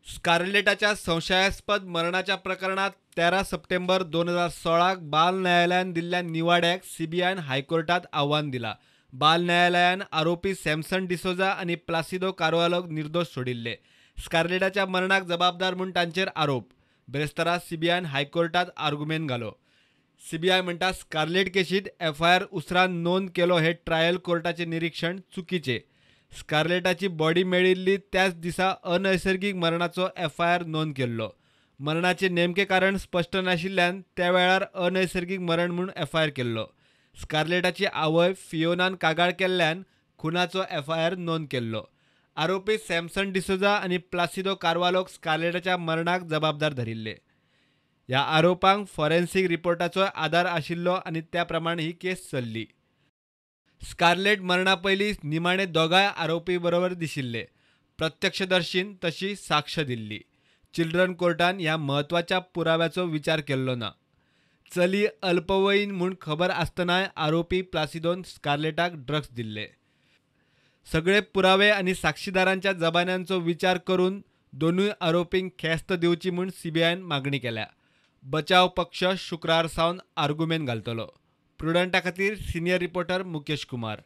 स्कारलेटाच्या संशयास्पद मरणाच्या प्रकरणात 13 सप्टेंबर 2016 बाल न्यायालयान दिल्ल्या निवाड्याक सीबीआयन हायकोर्टात आव्हान दिला. बाल न्यायालयान आरोपी सॅमसन डिसोजा आणि प्लासिदो कार्वालोक निर्दोष सोडिल्ले. स्कारलेटाच्या मरणाक जबाबदार म्हूण तांचेर आरोप. बेरेस्तारा सीबीआयन हायकोर्टात आर्ग्युमेंट घालो. सीबीआय म्हणटा स्कारलेट केशीत एफआयआर उसरान नोंद केलो हे ट्रायल कोर्टाचे निरीक्षण चुकीचे. स्कारलेटाची बॉडी मेळिल्ली त्याच दिसा अनैसर्गिक मरणाचो एफआयआर नोंद केल्लो. मरणाचे नेमके कारण स्पश्ट नाशिल्ल्यान त्या वेळार अनैसर्गिक मरण म्हूण एफआयआर केल्लो. स्कारलेटाची आवय फियोनान कागाळ केल्ल्यान खुनाचो एफआयआर नोंद केल्लो. आरोपी सॅमसन डिसोजा आणि प्लासिदो कार्वालोक स्कारलेटाच्या मरणाक जबाबदार धरिल्ले. ह्या आरोपांक फॉरेन्सिक रिपोर्टाचो आधार आशिल्लो आणि त्या प्रमाण ही केस चल्ली. स्कारलेट मरणा पयलीं निमाणे दोगांय आरोपी बरोबर दिशिल्ले. प्रत्यक्षदर्शीन तशी साक्ष दिल्ली. चिल्ड्रन कोर्टान ह्या म्हत्वाच्या पुराव्याचो विचार केल्लो ना. चली अल्पवयीन म्हूण खबर आसतनाय आरोपी प्लासिदोन स्कारलेटाक ड्रग्स दिल्ले. सगळे पुरावे आनी साक्षीदारांच्या जबान्यांचो विचार करून दोनूय आरोपींक ख्यास्त दिवची म्हूण सीबीआयन मागणी केल्या. बचाव पक्ष शुक्रार सावन आर्ग्युमेंट घालतलो. प्रुडंटा खातीर सिनियर रिपोर्टर मुकेश कुमार.